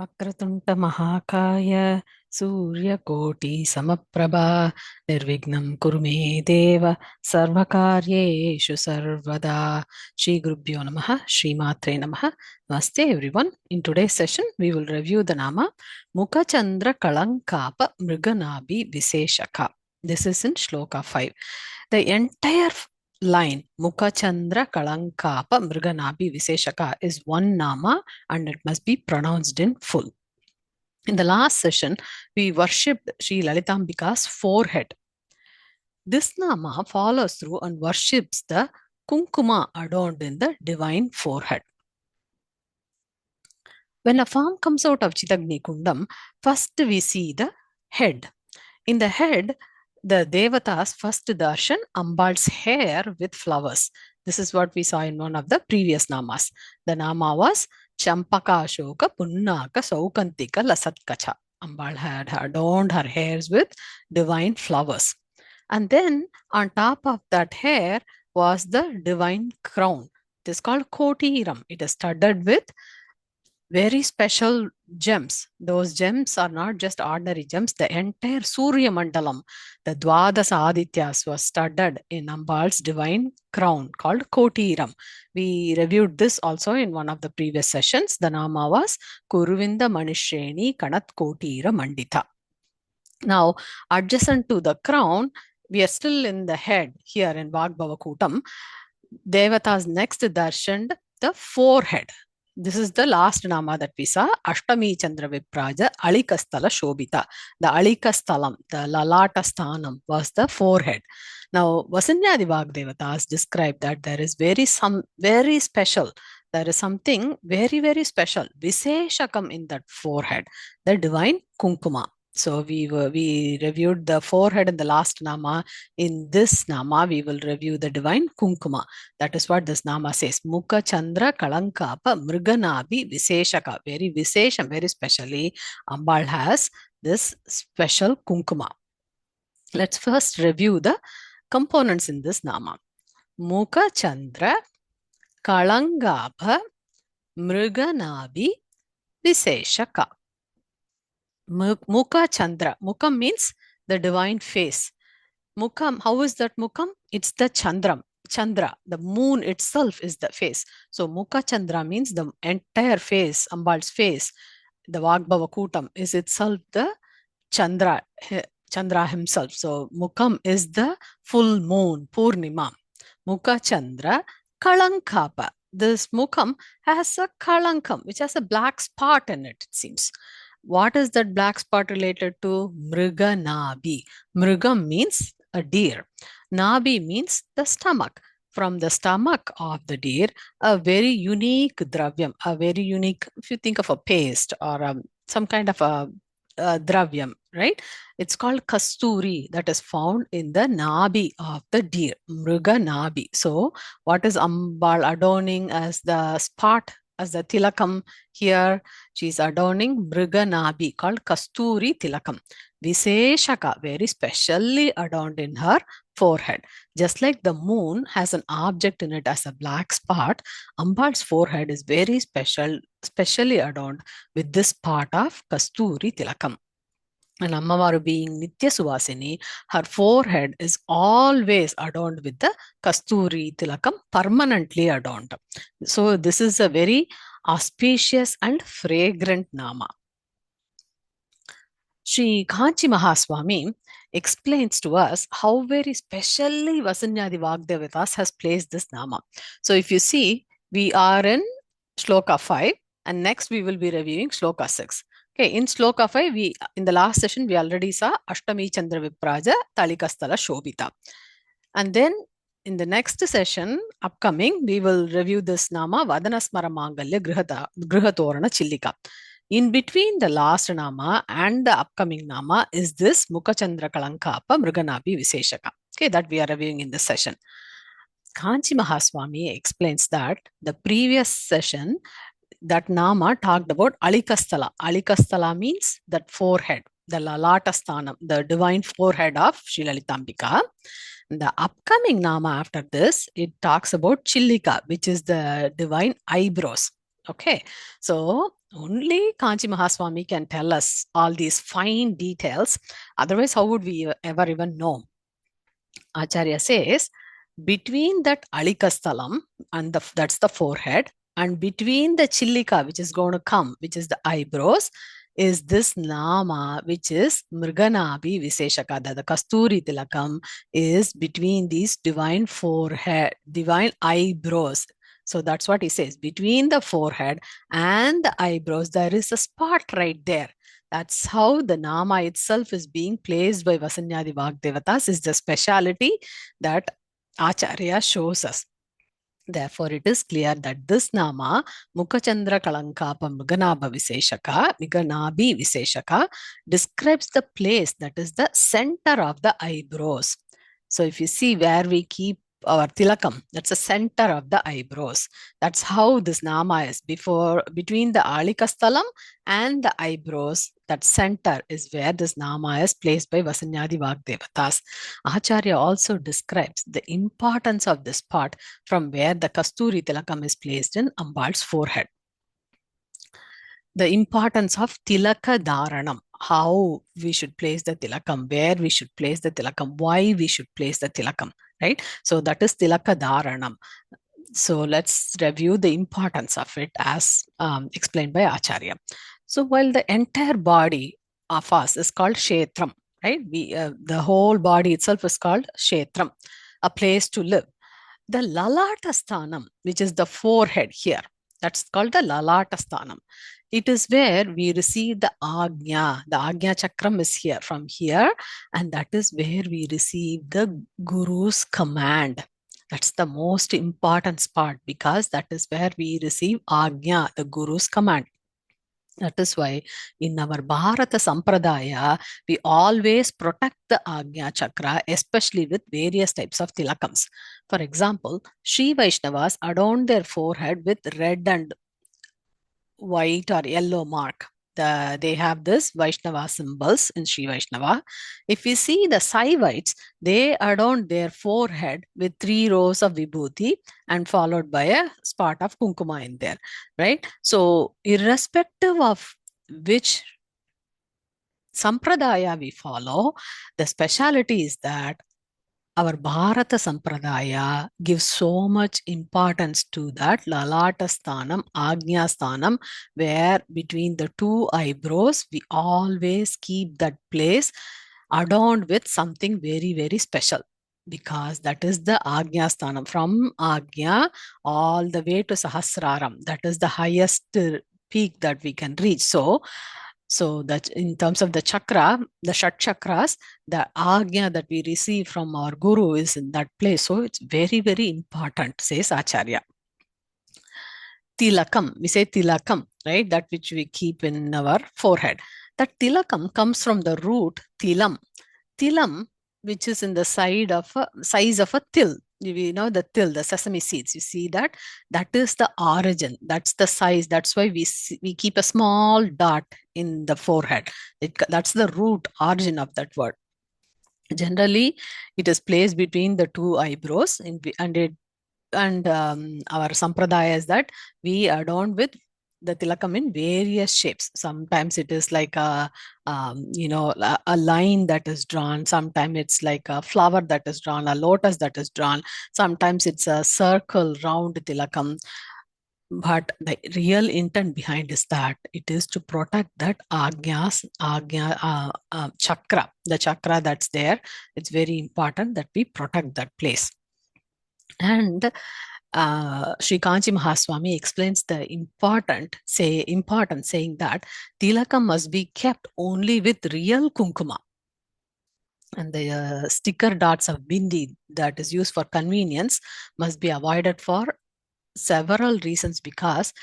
वक्रतुण्ड महाकाय सूर्यकोटि समप्रभा निर्विघ्नं कुरु मे देव सर्वकार्येषु सर्वदा. Shri Gurubhyo Namaha, Shri Matre Namaha. Namaste everyone. In today's session, we will review the Nama Mukha Chandra kalankabha Mruga Nabhi Visheshaka. This is in Shloka 5. The entire line Mukha Chandra kalankabha Mruga Nabhi Visheshaka is one Nama and it must be pronounced in full. In the last session, we worshipped Sri Lalitambika's forehead. This Nama follows through and worships the Kumkuma adorned in the divine forehead. When a form comes out of Chitagni Kundam, first we see the head. In the head, the Devata's first darshan, Ambal's hair with flowers. This is what we saw in one of the previous namas. The nama was Champaka Ashoka Punnaka Saukantika Lasatkacha. Ambal had adorned her hairs with divine flowers. And then on top of that hair was the divine crown. It is called Kotiram. It is studded with very special gems. Those gems are not just ordinary gems. The entire Surya Mandalam, the Dwadasa Adityas, was studded in Ambal's divine crown called Kotiram. We reviewed this also in one of the previous sessions. The Nama was Kuruvinda Manisheni Kanat Kotira Mandita. Now, adjacent to the crown, we are still in the head here in Vagbhavakutam. Devata's next darshaned the forehead. This is the last nama that we saw, Ashtami Chandra Vipraja, Alikasthala Shobita. The Alikastalam, the Lalatastanam was the forehead. Now, Vasanyadi Vagdevatas describe that there is very special, there is something very, very special, Visheshakam in that forehead, the divine Kumkuma. So we reviewed the forehead in the last nama. In this nama, we will review the divine Kumkuma. That is what this nama says. Mukha Chandra kalankabha Mruga Nabhi Visheshaka. Very Vishesham, very specially, Ambal has this special Kumkuma. Let's first review the components in this nama. Mukha Chandra kalankabha Mruga Nabhi Visheshaka. Mukha Chandra. Mukham means the divine face. Mukham, how is that Mukham? It's the Chandra. The moon itself is the face. So Mukha Chandra means the entire face, Ambal's face. The Vagbhavakutam is itself the Chandra himself. So Mukham is the full moon, Purnima. Mukha Chandra kalankabha. This Mukham has a kalankam, which has a black spot in it, it seems. What is that black spot related to? Mruga Nabhi. Mrugam means a deer. Nabhi means the stomach. From the stomach of the deer, a very unique dravyam, a very unique, if you think of a paste or some kind of a dravyam, right? It's called Kasturi, that is found in the Nabhi of the deer, Mruga Nabhi. So what is Ambal adorning as the spot, as the Tilakam here? She is adorning Mruga Nabhi called Kasturi Tilakam. Visheshaka, very specially adorned in her forehead. Just like the moon has an object in it as a black spot, Ambal's forehead is very specially adorned with this part of Kasturi Tilakam. And Ammavaru being Nitya Suvasini, her forehead is always adorned with the Kasturi Tilakam, permanently adorned. So this is a very auspicious and fragrant nama. Sri Kanchi Mahaswami explains to us how very specially Vasanyadi Vagdevatas has placed this nama. So if you see, we are in Shloka 5 and next we will be reviewing Shloka 6. Okay, in Sloka 5, in the last session, we already saw Ashtami Chandra Vipraja, Talikasthala Shobita. And then in the next session, upcoming, we will review this Nama, Vadanasmara Mangalya Grihatorana Chillika. In between the last Nama and the upcoming Nama is this Mukha Chandra kalankabha Mruga Nabhi Visheshaka. Okay, that we are reviewing in this session. Kanchi Mahaswami explains that the previous session, that nama talked about Alikasthala. Alikasthala means that forehead, the Lalatastanam, the divine forehead of Sri Lalitambika. The upcoming nama after this, it talks about Chillika, which is the divine eyebrows. Okay, so only Kanchi Mahaswami can tell us all these fine details. Otherwise, how would we ever even know? Acharya says, between that Alikastalam and that's the forehead, and between the Chillika, which is going to come, which is the eyebrows, is this Nama, which is Mruga Nabhi Visheshaka. The Kasturi Tilakam is between these divine forehead, divine eyebrows. So that's what he says. Between the forehead and the eyebrows, there is a spot right there. That's how the Nama itself is being placed by Vasanyadi Vagdevatas, is the speciality that Acharya shows us. Therefore, it is clear that this Nama, Mukha Chandra kalankabha Mruga Nabhi Visheshaka, describes the place that is the center of the eyebrows. So, if you see where we keep our tilakam, that's the center of the eyebrows. That's how this Nama is. Between the Alikastalam and the eyebrows, that center is where this Nama is placed by Vasanyadi Vagdevatas. Acharya also describes the importance of this part from where the Kasturi Tilakam is placed in Ambal's forehead. The importance of Tilaka Dharanam, how we should place the Tilakam, where we should place the Tilakam, why we should place the Tilakam, right? So that is Tilaka Dharanam. So let's review the importance of it as explained by Acharya. So while the entire body of us is called Kshetram, right? The whole body itself is called Kshetram, a place to live. The Lalata Sthanam, which is the forehead here, that's called the Lalata Sthanam. It is where we receive the Agnya. The Agnya Chakram is here, from here, and that is where we receive the Guru's command. That's the most important part, because that is where we receive Agnya, the Guru's command. That is why in our Bharata Sampradaya, we always protect the Agnya Chakra, especially with various types of tilakams. For example, Sri Vaishnavas adorn their forehead with red and white or yellow mark. They have this Vaishnava symbols in Sri Vaishnava. If we see the Saivites, they adorn their forehead with 3 rows of vibhuti and followed by a spot of Kumkuma in there, right? So irrespective of which sampradaya we follow, the speciality is that our Bharata Sampradaya gives so much importance to that Lalata Sthanam, Agnya Sthanam, where between the 2 eyebrows, we always keep that place adorned with something very, very special, because that is the Agnya Sthanam. From Agnya all the way to Sahasraram, that is the highest peak that we can reach. So that in terms of the chakra, the Shat chakras, the Agnya that we receive from our Guru is in that place. So it's very, very important, says Acharya. Tilakam, we say Tilakam, right? That which we keep in our forehead. That Tilakam comes from the root Tilam. Tilam, which is in the size of a til. You know the til, the sesame seeds. You see that? That is the origin. That's the size. That's why we keep a small dot in the forehead. That's the root origin of that word. Generally, it is placed between the 2 eyebrows, and our sampradaya is that we adorn with the tilakam in various shapes. Sometimes it is like a line that is drawn. Sometimes it's like a flower that is drawn, a lotus that is drawn. Sometimes it's a circle round tilakam. But the real intent behind is that it is to protect that agnya chakra, the chakra that's there. It's very important that we protect that place. And Sri Kanchi Mahaswami explains the importance, saying that tilakam must be kept only with real kumkuma. And the sticker dots of bindi that is used for convenience must be avoided for several reasons, because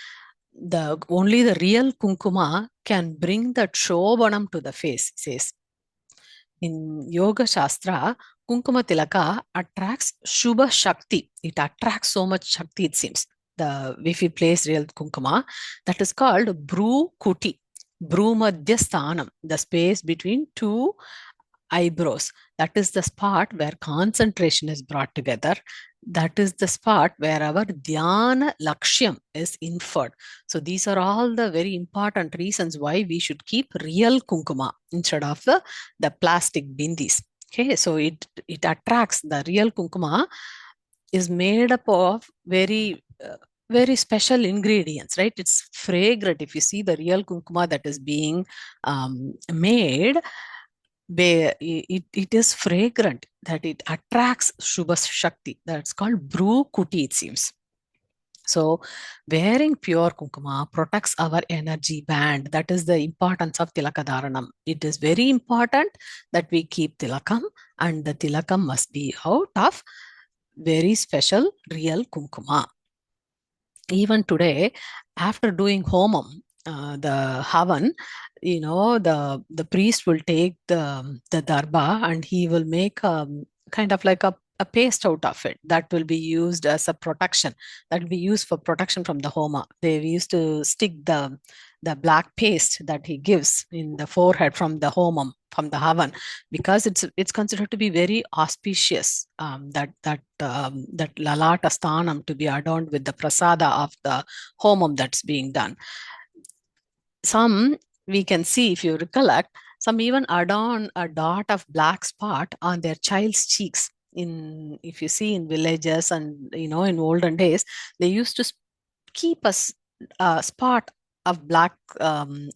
only the real kumkuma can bring that shobhanam to the face, says. In Yoga Shastra, Kumkuma Tilaka attracts Shubha Shakti. It attracts so much Shakti, it seems. If we place real Kumkuma, that is called Bru Kuti, Bru Madhya Sthanam, the space between 2 eyebrows. That is the spot where concentration is brought together. That is the spot where our dhyana lakshyam is inferred. So these are all the very important reasons why we should keep real kumkuma instead of the plastic bindis. Okay, so it attracts. The real kumkuma is made up of very special ingredients, right? It's fragrant. If you see the real kumkuma that is being made, it is fragrant, that it attracts Shubha Shakti. That's called Bru Kuti, it seems. So, wearing pure kumkuma protects our energy band. That is the importance of Tilaka Dharanam. It is very important that we keep tilakam, and the tilakam must be out of very special real kumkuma. Even today, after doing homam, the havan, the priest will take the darba and he will make kind of like a paste out of it that will be used as a protection, that will be used for protection from the homa. They used to stick the black paste that he gives in the forehead from the homam, from the havan, because it's considered to be very auspicious, that lalata sthanam to be adorned with the prasada of the homam that's being done. Some, we can see, if you recollect, some even adorn a dot of black spot on their child's cheeks. If you see in villages and in olden days, they used to keep a spot of black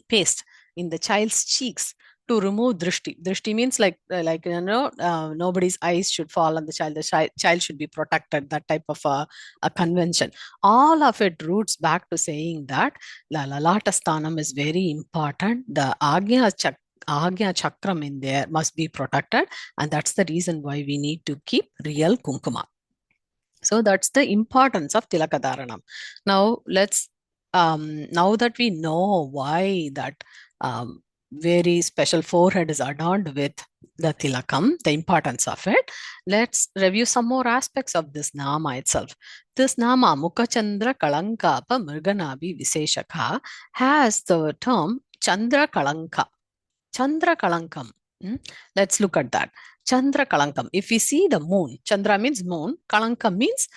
paste in the child's cheeks to remove drishti. Drishti means nobody's eyes should fall on the child. The child should be protected. That type of a convention. All of it roots back to saying that Lalata Sthanam is very important. The Agya Chakram in there must be protected, and that's the reason why we need to keep real kumkuma. So that's the importance of Tilaka Dharanam. Now now that we know why that very special forehead is adorned with the tilakam, the importance of it, let's review some more aspects of this nama itself. This Nama Mukha Chandra kalankabha Mruga Nabhi Visheshaka has the term Chandra Kalanka. Chandra kalankam. Let's look at that. Chandra kalankam. If we see the moon, Chandra means moon, Kalanka means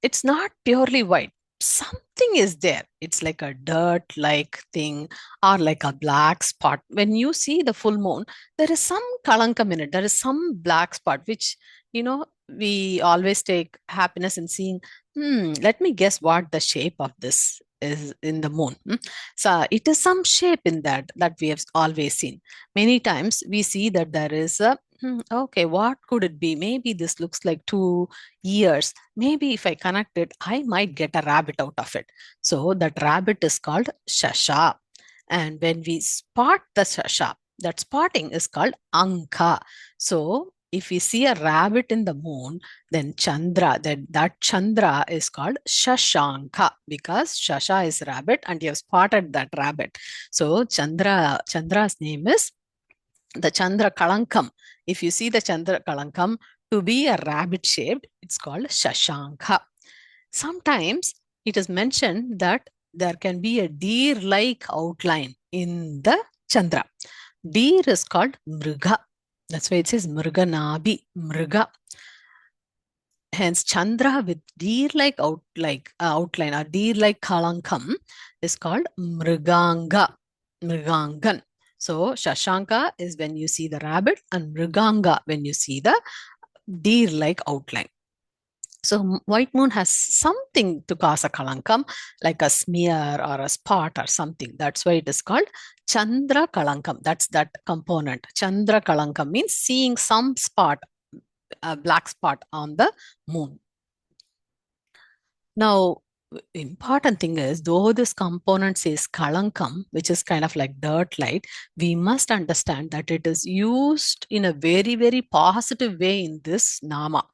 it's not purely white. Something is there. It's like a dirt-like thing or like a black spot. When you see the full moon, there is some kalankam in it. There is some black spot, which, we always take happiness in seeing, let me guess what the shape of this is in the moon. So it is some shape in that we have always seen. Many times we see that there is a okay, what could it be? Maybe this looks like 2 ears. Maybe if I connect it, I might get a rabbit out of it. So that rabbit is called shasha. And when we spot the shasha, that spotting is called anka. So if we see a rabbit in the moon, then Chandra, that Chandra is called Shashanka, because Shasha is rabbit and you have spotted that rabbit. So Chandra's name is the Chandra kalankam. If you see the Chandra kalankam to be a rabbit shaped, it's called Shashanka. Sometimes it is mentioned that there can be a deer-like outline in the Chandra. Deer is called Mruga. That's why it says Mruga Nabhi, Mruga. Hence, Chandra with deer-like outline or deer-like kalankam is called Mruganga, Mrugangan. So, Shashanka is when you see the rabbit, and Mruganga when you see the deer-like outline. So, white moon has something to cause a kalankam, like a smear or a spot or something. That's why it is called Chandra kalankam. That's that component. Chandra kalankam means seeing some spot, a black spot on the moon. Now, important thing is, though this component says kalankam, which is kind of like dirt light, we must understand that it is used in a very, very positive way in this nama.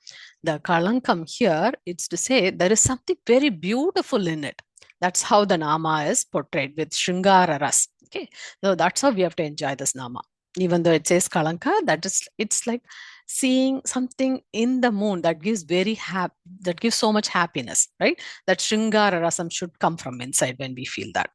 The kalankam here, it's to say there is something very beautiful in it. That's how the nama is portrayed with Shringara Ras. Okay, so that's how we have to enjoy this nama. Even though it says kalanka, it's like seeing something in the moon that gives that gives so much happiness, right? That Shringara Rasam should come from inside when we feel that.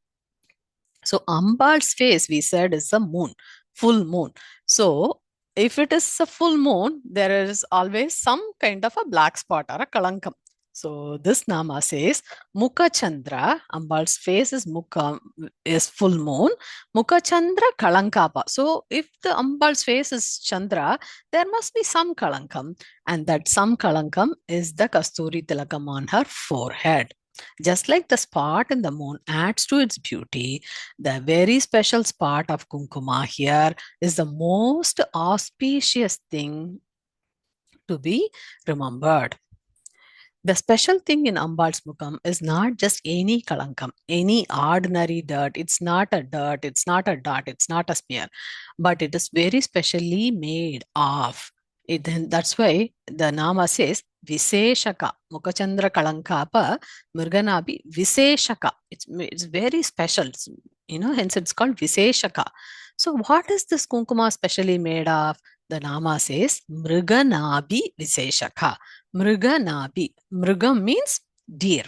So Ambal's face, we said, is the moon, full moon. So if it is a full moon, there is always some kind of a black spot or a kalankam. So this nama says Mukha Chandra, Ambal's face is Mukham, is full moon. Mukha Chandra Kalanka Abha. So if the Ambal's face is Chandra, there must be some kalankam, and that some kalankam is the Kasturi Tilakam on her forehead. Just like the spot in the moon adds to its beauty, the very special spot of Kumkuma here is the most auspicious thing to be remembered. The special thing in Ambal's Mukham is not just any kalankam, any ordinary dirt. It's not a dirt, it's not a dot, it's not a smear, but it is very specially made of. That's why the Nama says Visheshaka, Mukha Chandra kalankabha Mruga Nabhi Visheshaka. It's very special, hence it's called Visheshaka. So, what is this Kumkuma specially made of? The Nama says Mruga Nabhi Visheshaka. Mruga Nabhi. Mrugam means deer.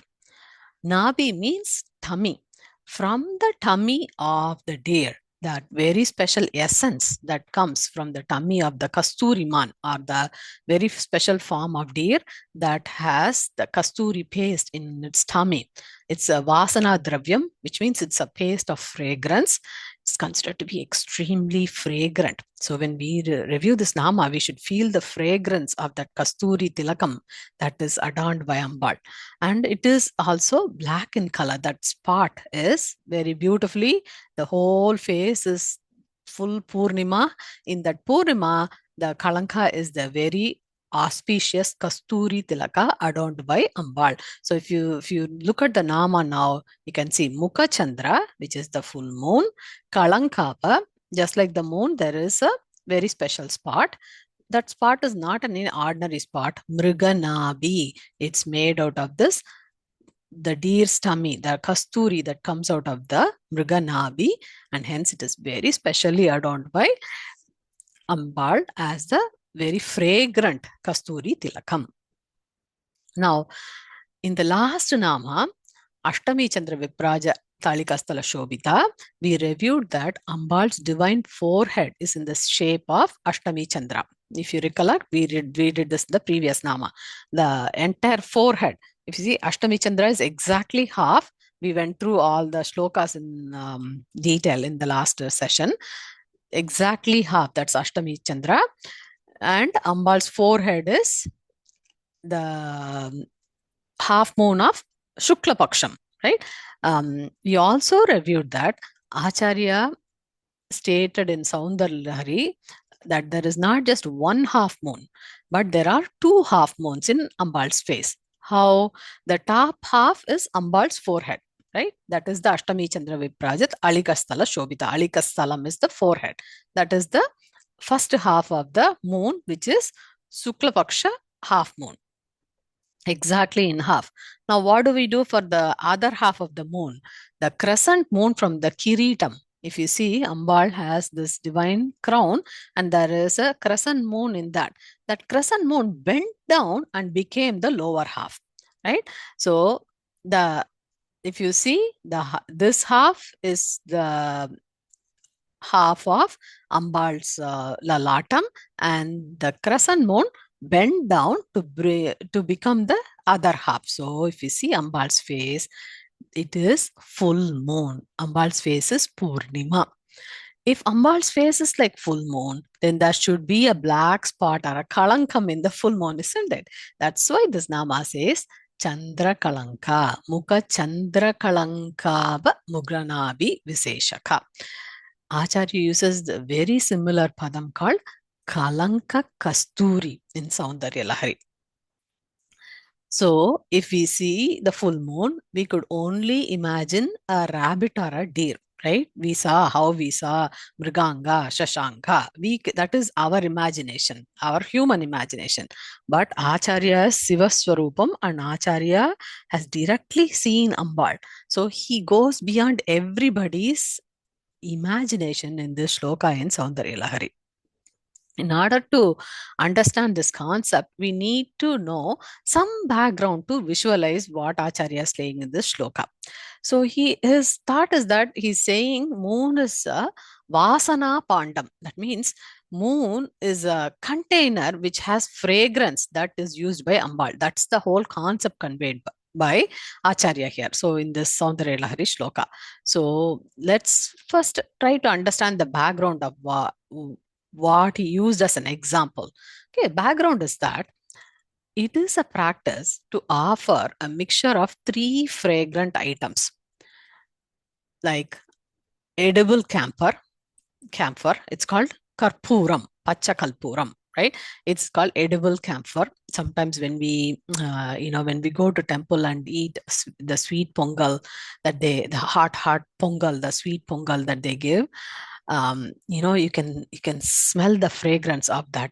Nabhi means tummy. From the tummy of the deer, that very special essence that comes from the tummy of the Kasturi man, or the very special form of deer that has the Kasturi paste in its tummy. It's a vasana dravyam, which means it's a paste of fragrance. It's considered to be extremely fragrant. So when we review this Nama, we should feel the fragrance of that Kasturi Tilakam that is adorned by Ambal. And it is also black in color. That spot is very beautifully, the whole face is full Purnima. In that Purnima, the Kalanka is the very auspicious Kasturi Tilaka adorned by Ambal. So if you look at the Nama now, you can see Mukha Chandra, which is the full moon, Kalanka Abha, just like the moon, there is a very special spot. That spot is not an ordinary spot. Mruga Nabhi. It's made out of this, the deer's tummy, the kasturi that comes out of the Mruga Nabhi, and hence it is very specially adorned by Ambal as the very fragrant Kasturi Tilakam. Now, in the last Nama, Ashtami Chandra Vipraja Talikasthala Shobita, we reviewed that Ambal's divine forehead is in the shape of Ashtami Chandra. If you recollect, we did this in the previous Nama. The entire forehead, if you see, Ashtami Chandra is exactly half. We went through all the shlokas in detail in the last session. Exactly half, that's Ashtami Chandra. And Ambal's forehead is the half moon of Shukla Paksham, right? We also reviewed that Acharya stated in Soundarya Lahari that there is not just one half moon, but there are two half moons in Ambal's face. How? The top half is Ambal's forehead, right? That is the Ashtami Chandra Viprajat Alikasthala Shobita. Alikastalam is the forehead. That is the first half of the moon, which is Sukla Paksha half moon. Exactly in half. Now, what do we do for the other half of the moon? The crescent moon from the Kiritam. If you see, Ambal has this divine crown and there is a crescent moon in that. That crescent moon bent down and became the lower half, right? So, if you see, this half is the half of Ambal's Lalatam, and the crescent moon bend down to become the other half. So if you see Ambal's face, it is full moon. Ambal's face is Purnima. If Ambal's face is like full moon, then there should be a black spot or a kalankam in the full moon, isn't it? That's why this Nama says Chandra Kalanka, Mukha Chandra kalankabha Mruga Nabhi Visheshaka. Acharya uses the very similar padam called Kalanka Kasturi in Soundarya Lahari. So, if we see the full moon, we could only imagine a rabbit or a deer, right? We saw how we saw Mruganga, Shashanka. That is our imagination, our human imagination. But Acharya is Sivaswarupam, and Acharya has directly seen Ambal. So, he goes beyond everybody's imagination in this shloka in Soundarya Lahari. In order to understand this concept, we need to know some background to visualize what Acharya is saying in this shloka. So his thought is that he's saying moon is a vasana pandam. That means Moon is a container which has fragrance that is used by Ambal. That's the whole concept conveyed by Acharya here. So in this Soundarya Lahari shloka. So let's first try to understand the background of what he used as an example. Okay, background is that it is a practice to offer a mixture of three fragrant items like edible camphor. It's called karpuram, pacha kalpuram, right? It's called edible camphor. Sometimes when we, when we go to temple and eat the sweet pongal the hot pongal, the sweet pongal that they give, you can smell the fragrance of that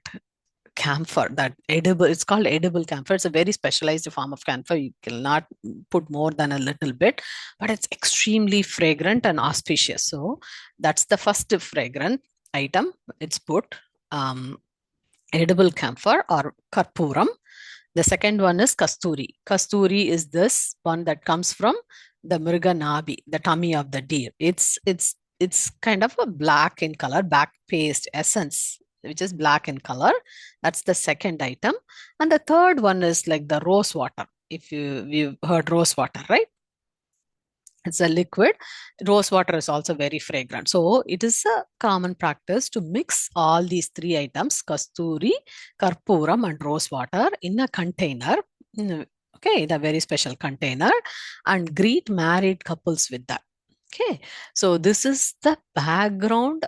camphor, that edible. It's called edible camphor. It's a very specialized form of camphor. You cannot put more than a little bit, but it's extremely fragrant and auspicious. So that's the first fragrant item. It's put edible camphor or karpuram. The second one is kasturi. Kasturi is this one that comes from the Mruga Nabhi, the tummy of the deer. It's kind of a black in color, black paste essence, which is black in color. That's the second item. And the third one is like the rose water. If you've heard rose water, right? It's a liquid. Rose water is also very fragrant. So it is a common practice to mix all these three items, kasturi, karpuram, and rose water in a container. Okay, in a very special container, and greet married couples with that. Okay, so this is the background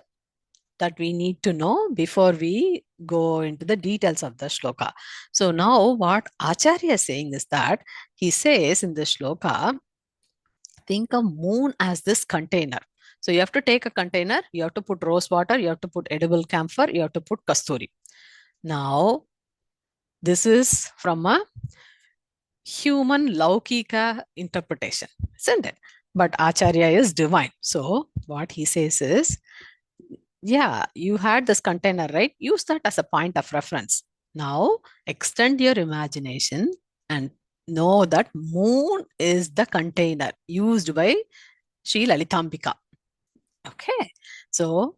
that we need to know before we go into the details of the shloka. So now what Acharya is saying is that he says in the shloka, think of moon as this container. So you have to take a container, you have to put rose water, you have to put edible camphor, you have to put kasturi. Now, this is from a human laukika interpretation, isn't it? But Acharya is divine. So what he says is, yeah, you had this container, right? Use that as a point of reference. Now, extend your imagination and know that moon is the container used by Sri Lalitambika. Okay, so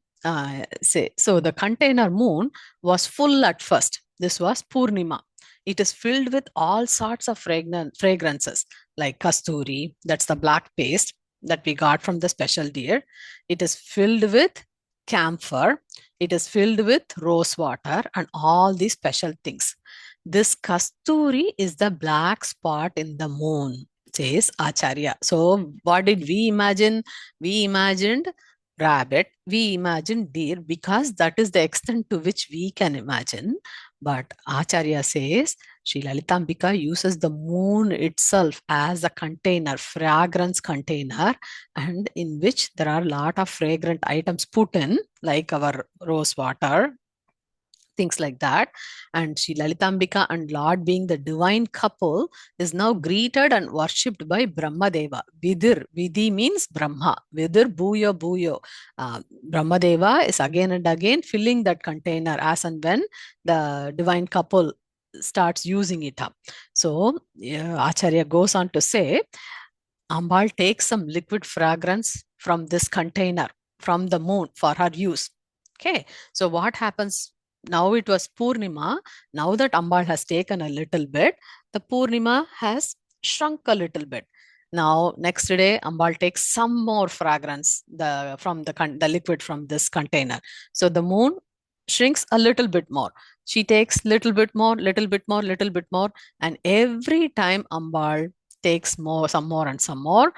so the container moon was full at first. This was Purnima. It is filled with all sorts of fragrances like kasturi, that's the black paste that we got from the special deer. It is filled with camphor. It is filled with rose water and all these special things. This kasturi is the black spot in the moon, says Acharya. So what did we imagine? We imagined rabbit, we imagine deer because that is the extent to which we can imagine. But Acharya says Sri Lalitambika uses the moon itself as a container, fragrance container, and in which there are a lot of fragrant items put in, like our rose water, things like that. And Sri Lalitambika and Lord, being the divine couple, is now greeted and worshipped by Brahma Deva. Vidir, Vidhi means Brahma. Vidir Bhuyo Bhuyo. Brahma Deva is again and again filling that container as and when the divine couple starts using it up. So Acharya goes on to say, Ambal takes some liquid fragrance from this container, from the moon for her use. Okay, so what happens now? It was Purnima. Now that Ambal has taken a little bit, the Purnima has shrunk a little bit. Now, next day, Ambal takes some more fragrance from the liquid from this container. So the moon shrinks a little bit more. She takes little bit more, little bit more, little bit more, and every time Ambal takes more, some more, and some more,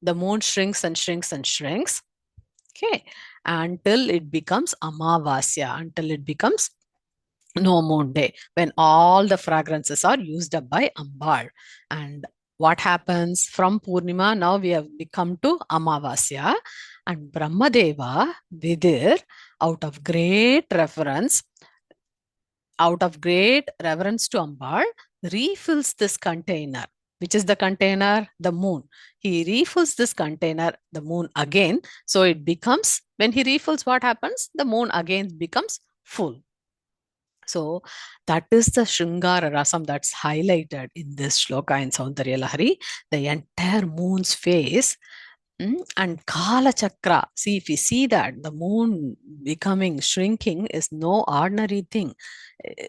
the moon shrinks and shrinks and shrinks. Okay, until it becomes Amavasya, until it becomes no moon day, when all the fragrances are used up by Ambal. And what happens from Purnima? Now we have become to Amavasya, and Brahmadeva Vidir, out of great reverence to Ambal, refills this container. Which is the container? The moon. He refills this container, the moon, again. So it becomes, when he refills, what happens? The moon again becomes full. So that is the Shringara Rasam that's highlighted in this shloka in Soundarya Lahari. The entire moon's face And Kala Chakra. See, if we see that the moon becoming shrinking is no ordinary thing.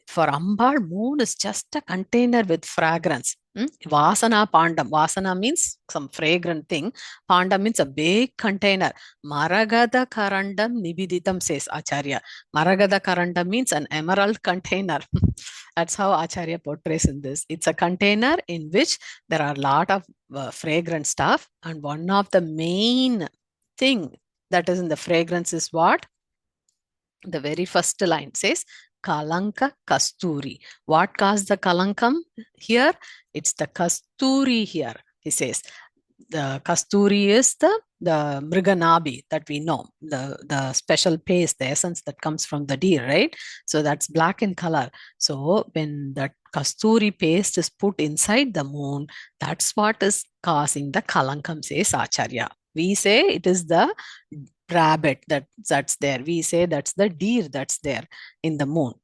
For Ambal, moon is just a container with fragrance. Vasana Pandam. Vasana means some fragrant thing. Pandam means a big container. Maragada Karandam Nibiditam, says Acharya. Maragada Karandam means an emerald container. That's how Acharya portrays in this. It's a container in which there are a lot of fragrant stuff, and one of the main thing that is in the fragrance is what? The very first line says Kalanka Kasturi. What caused the Kalankam here? It's the Kasturi here, he says. The Kasturi is the Mruga Nabhi that we know, the special paste, the essence that comes from the deer, right? So that's black in color. So when that Kasturi paste is put inside the moon, that's what is causing the Kalankam, says Acharya. We say it is the rabbit that's there. We say that's the deer that's there in the moon.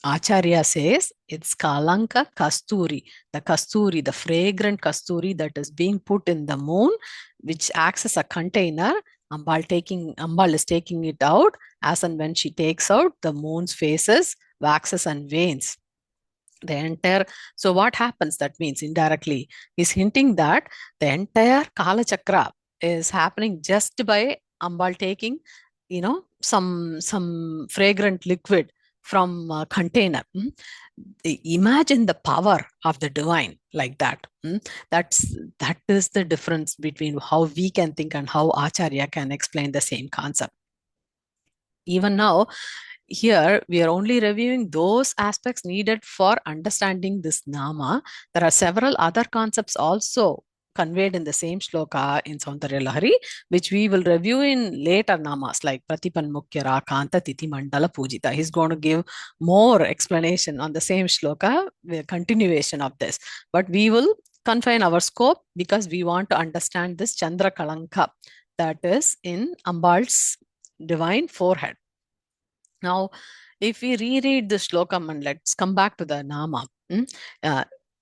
Acharya says it's Kalanka Kasturi, the fragrant Kasturi that is being put in the moon, which acts as a container. Ambal is taking it out. As and when she takes out, the moon's faces, waxes and wanes. The entire, so what happens? That means indirectly is hinting that the entire Kala Chakra is happening just by Ambal taking, some fragrant liquid from a container. Imagine the power of the divine like that. That is the difference between how we can think and how Acharya can explain the same concept. Even now, here we are only reviewing those aspects needed for understanding this Nama. There are several other concepts also conveyed in the same shloka in Soundarya Lahari, which we will review in later namas like Pratipan Mukyara, Kanta Titi Mandala Pujita. He's going to give more explanation on the same shloka, the continuation of this. But we will confine our scope because we want to understand this Chandra kalankabha that is in Ambal's divine forehead. Now, if we reread the shlokam and let's come back to the Nama,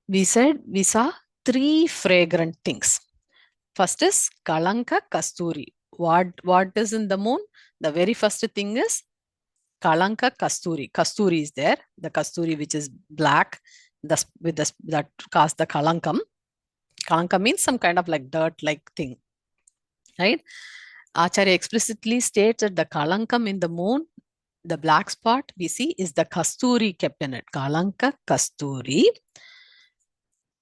we saw three fragrant things. First is Kalanka Kasturi. What is in the moon? The very first thing is Kalanka Kasturi. Kasturi is there. The Kasturi which is black, that caused the Kalankam. Kalanka means some kind of like dirt-like thing, right? Acharya explicitly states that the Kalankam in the moon, the black spot we see is the Kasturi kept in it. Kalanka Kasturi.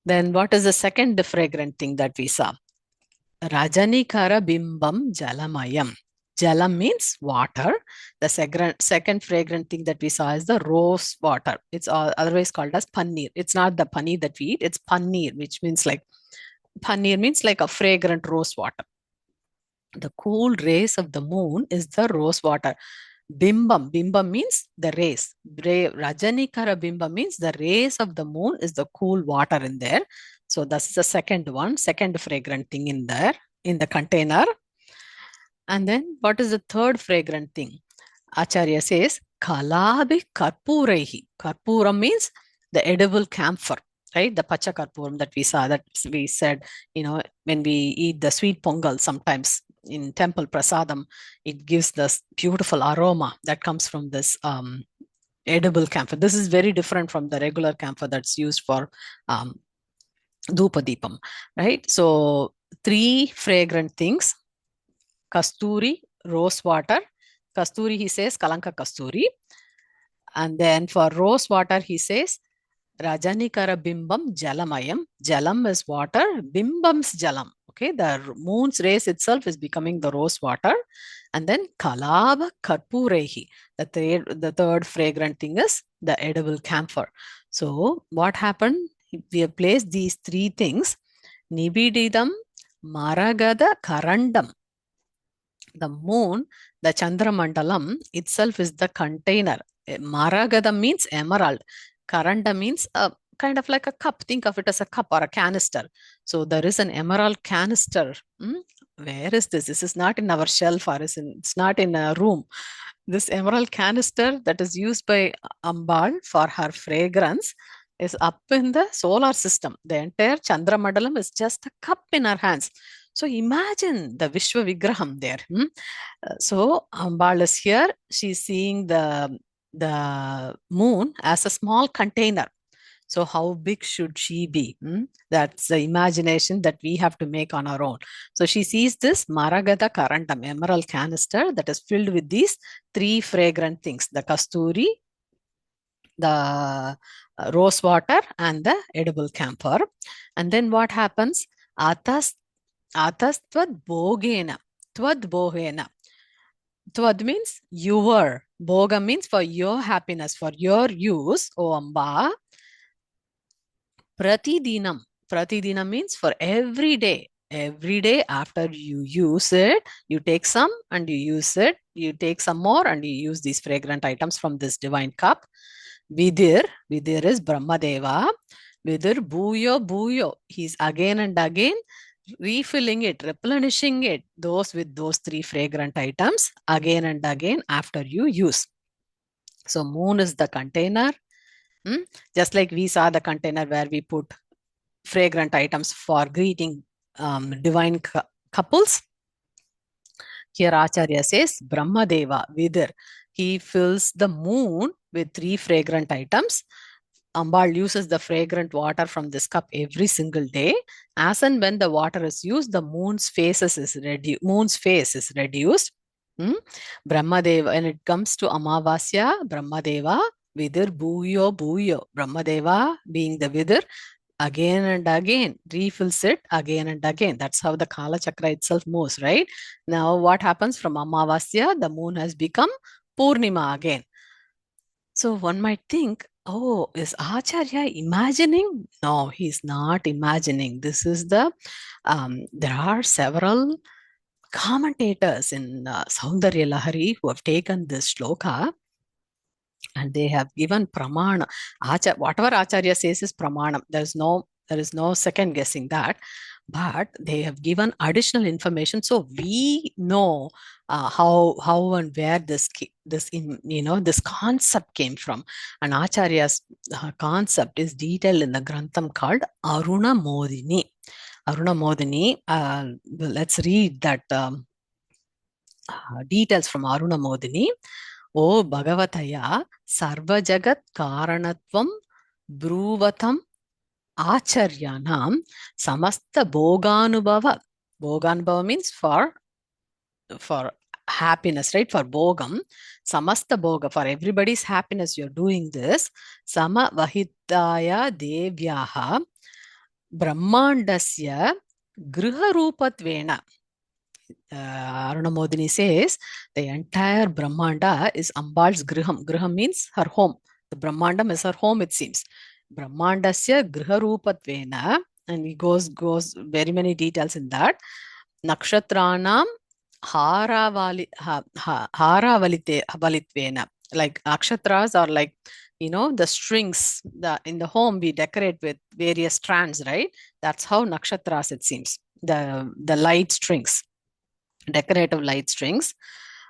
Then what is the second fragrant thing that we saw? Rajanikara Bimbam Jalamayam. Jalam means water. The second fragrant thing that we saw is the rose water. It's otherwise called as paneer. It's not the paneer that we eat. It's paneer, which means like a fragrant rose water. The cool rays of the moon is the rose water. Bimbam means the rays. Rajanikara Bimbam means the rays of the moon is the cool water in there. So that's the second fragrant thing in there, in the container. And then what is the third fragrant thing? Acharya says, Kalabi Karpurehi. Karpuram means the edible camphor, right? The Pacha Karpuram that we saw, that we said, when we eat the sweet pongal sometimes in temple prasadam, it gives this beautiful aroma that comes from this edible camphor. This is very different from the regular camphor that's used for Dhupa Deepam, right? So three fragrant things: Kasturi, rose water. Kasturi, he says, Kalanka Kasturi. And then for rose water, he says, Rajanikara Bimbam Jalamayam. Jalam is water, Bimbam's Jalam. Okay, the moon's rays itself is becoming the rose water. And then Kalaba Karpurehi. The third fragrant thing is the edible camphor. So what happened? We have placed these three things. Nibididam Maragada Karandam. The moon, the Chandra Mandalam itself is the container. Maragada means emerald. Karanda means a kind of like a cup. Think of it as a cup or a canister. So there is an emerald canister. Where is this? This is not in our shelf or it's not in a room. This emerald canister that is used by Ambal for her fragrance is up in the solar system. The entire Chandra Mandalam is just a cup in her hands. So imagine the Vishwa Vigraham there. So Ambal is here. She's seeing the moon as a small container. So how big should she be? That's the imagination that we have to make on our own. So she sees this Maragada Karantam, emerald canister that is filled with these three fragrant things, the Kasturi, the rose water, and the edible camphor. And then what happens? Atas tvad bogena. Tvad bogena. Tvad means your. Boga means for your happiness, for your use, O Amba. Pratidinam. Pratidinam means for every day. Every day after you use it, you take some and you use it. You take some more and you use these fragrant items from this divine cup. Vidir is Brahmadeva. Vidir Bhuyo. He's again and again refilling it, replenishing it, those with those three fragrant items again and again after you use. So moon is the container. Just like we saw the container where we put fragrant items for greeting divine couples. Here Acharya says Brahmadeva Vidir. He fills the moon with three fragrant items. Ambal uses the fragrant water from this cup every single day. As and when the water is used, the moon's face is reduced. Brahmadeva, when it comes to Amavasya, Brahmadeva, Vidir Bhuyo. Brahmadeva being the Vidir, again and again refills it again and again. That's how the Kala Chakra itself moves, right? Now what happens from Amavasya? The moon has become Purnima again. So one might think, oh, is Acharya imagining? No, he's not imagining. This is there are several commentators in Soundarya Lahari who have taken this shloka and they have given pramana. Whatever Acharya says is pramanam. There is no second guessing that. But they have given additional information, so we know how and where this concept came from. And Acharya's concept is detailed in the grantham called Aruna Modini. Aruna Modini. Let's read that details from Aruna Modini. O Bhagavataya Sarva Jagat Karanatvam Bruvatam Acharyanam Samasta Bhoganubhava. Bhoganubhava means for happiness, right? For Bhogam. Samasta Bhoga, for everybody's happiness, you're doing this. Sama Vahitaya Devyaha Brahmandasya Griha Rupatvena. Aruna Modini says the entire Brahmanda is Ambal's Griham. Griham means her home. The Brahmandam is her home, it seems. Brahmandasya Griharupatvena, and he goes very many details in that. Nakshatranam Haravalitvena. Like nakshatras are like, the strings in the home we decorate with various strands, right? That's how nakshatras, it seems. The light strings. Decorative light strings.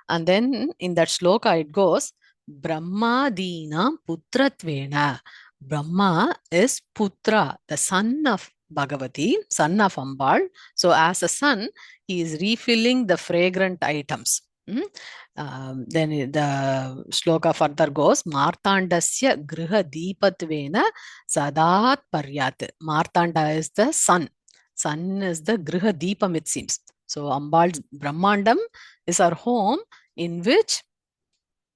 And then in that shloka it goes Brahmadina Putratvena. Brahma is Putra, the son of Bhagavati, son of Ambal. So as a son, he is refilling the fragrant items. Then the shloka further goes Martandasya Griha Deepatvena Sadat Paryat. Martanda is the sun. Sun is the Griha Deepam, it seems. So Ambal's Brahmandam is our home in which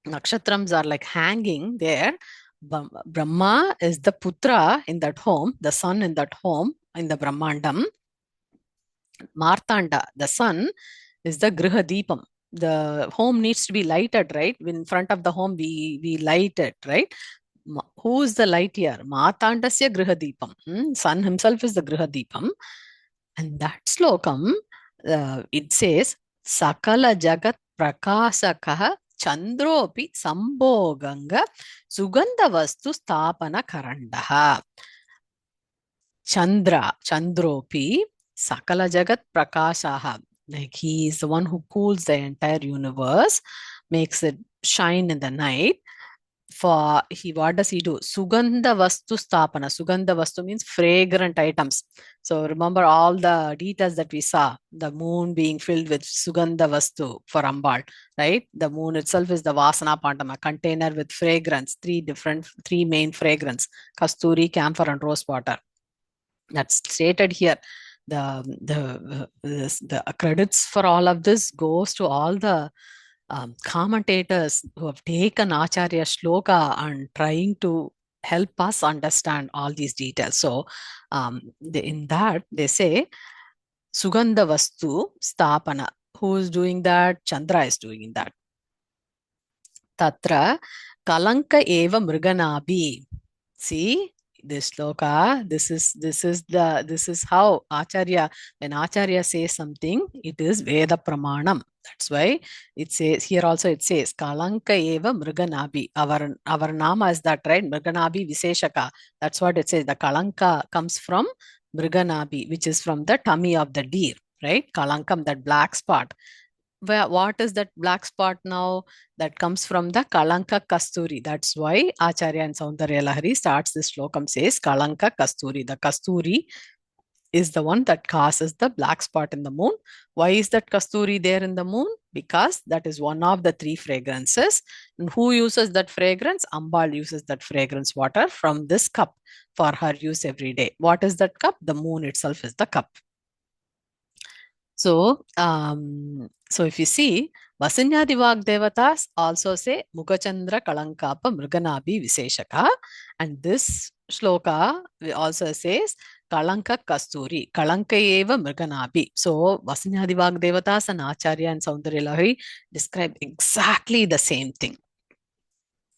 nakshatrams are like hanging there. Brahma is the Putra in that home, the son in that home in the Brahmandam. Martanda, the sun, is the Griha Deepam. The home needs to be lighted, right? In front of the home, we light it, right? Who is the light here? Martandasya Griha Deepam. Sun himself is the Griha Deepam. And that slokam, it says Sakala Jagat Prakasakaha Chandropi Samboganga Sugandha Vastu Stapana Karandaha. Chandropi Sakala Jagat Prakasaha. Like he is the one who cools the entire universe, makes it shine in the night, for what does he do? Sugandha Vastu Stapana. Sugandha Vastu means fragrant items. So remember all the details that we saw, the moon being filled with Sugandha Vastu for Ambal, right? The moon itself is the Vasana Pandam, a container with fragrance, three main fragrance, Kasturi, camphor, and rose water. That's stated here. The credits for all of this goes to all the commentators who have taken Acharya Shloka and trying to help us understand all these details. So in that they say Sugandha Vastu Stapana. Who is doing that? Chandra is doing that. Tatra Kalanka Eva Mruga Nabhi. See this shloka, this is how Acharya, when Acharya says something, it is Veda Pramanam. That's why it says here also, it says Kalanka Eva Mruga Nabhi. Our Nama is that, right? Mruga Nabhi Visheshaka. That's what it says. The Kalanka comes from Mruga Nabhi, which is from the tummy of the deer, right? Kalankam, that black spot. What is that black spot now? That comes from the Kalanka Kasturi. That's why Acharya and Soundarya Lahari starts this slokam, says Kalanka Kasturi. The Kasturi is the one that causes the black spot in the moon. Why is that Kasturi there in the moon? Because that is one of the three fragrances. And who uses that fragrance? Ambal uses that fragrance water from this cup for her use every day. What is that cup? The moon itself is the cup. So if you see, Vasinyadi Devatas also say Mukha Chandra kalankabha Mruga Nabhi Visheshaka, and this shloka also says Kalanka Kasturi, Kalanka Eva Mruga Nabhi. So Vasinyadi Devatas and Acharya and Soundarya Lahari describe exactly the same thing.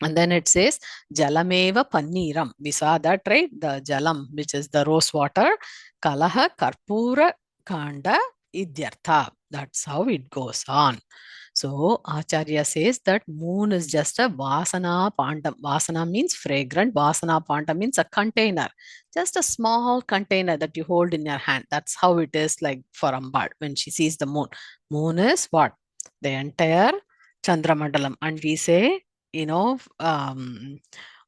And then it says Jalameva Panniram. We saw that, right? The Jalam, which is the rose water, Kalaha Karpura Kanda Idyartha. That's how it goes on. So Acharya says that moon is just a Vasana Pandam. Vasana means fragrant. Vasana Pandam means a container. Just a small container that you hold in your hand. That's how it is like for Ambal when she sees the moon. Moon is what? The entire Chandra Mandalam. And we say,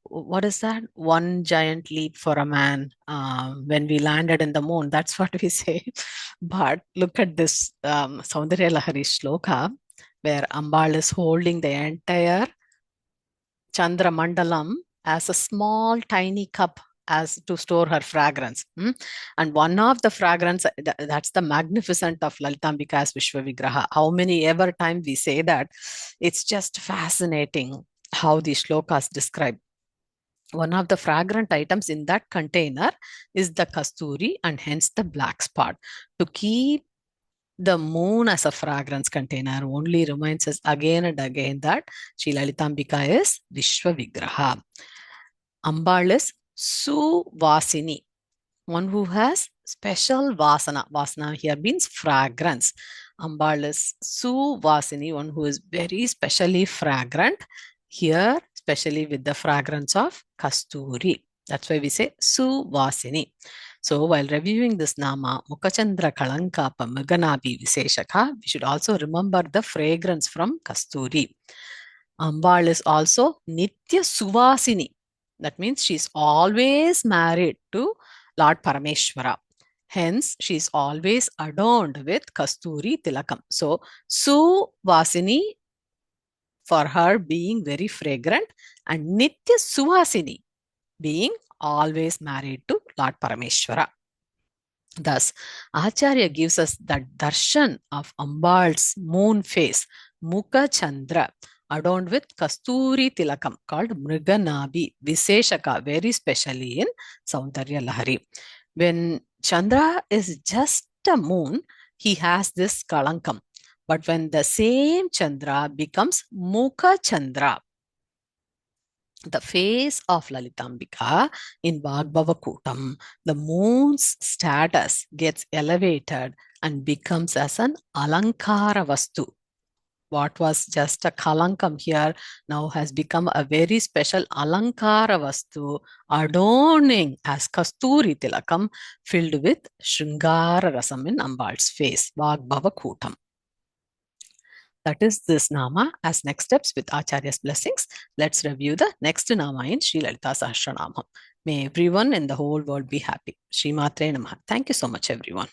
what is that? One giant leap for a man when we landed in the moon. That's what we say. But look at this Soundarya Lahari shloka where Ambal is holding the entire Chandra Mandalam as a small tiny cup as to store her fragrance. And one of the fragrance, that's the magnificent of Lalitambika as Vishwa Vigraha. How many ever time we say that, it's just fascinating how the shlokas describe. One of the fragrant items in that container is the kasturi and hence the black spot. To keep the moon as a fragrance container only reminds us again and again that Sri Lalitambika is Vishwa Vigraha. Ambal is Suvasini, one who has special vasana. Vasana here means fragrance. Ambal is Suvasini, one who is very specially fragrant. Here, especially with the fragrance of Kasturi. That's why we say Suvasini. So while reviewing this Nama Mukha Chandra kalankabha Mruga Nabhi Visheshaka, we should also remember the fragrance from Kasturi. Ambal is also Nitya Suvasini. That means she's always married to Lord Parameshwara. Hence, she's always adorned with Kasturi Tilakam. So, Suvasini for her being very fragrant and Nitya Suvasini being always married to Lord Parameshwara. Thus, Acharya gives us that darshan of Ambal's moon face, Mukha Chandra, adorned with Kasturi Tilakam, called Mruga Nabhi Visheshaka, very specially in Soundarya Lahari. When Chandra is just a moon, he has this kalankam. But when the same Chandra becomes Mukha Chandra, the face of Lalitambika in Vagbhava the moon's status gets elevated and becomes as an alankara vastu. What was just a kalankam here now has become a very special alankara vastu, adorning as Kasturi Tilakam, filled with Shringara Rasam in Ambal's face, Vagbhava. That is this Nama. As next steps with Acharya's blessings, let's review the next Nama in Sri Lalita Sahasranamam. May everyone in the whole world be happy. Sri Matre Namaha. Thank you so much, everyone.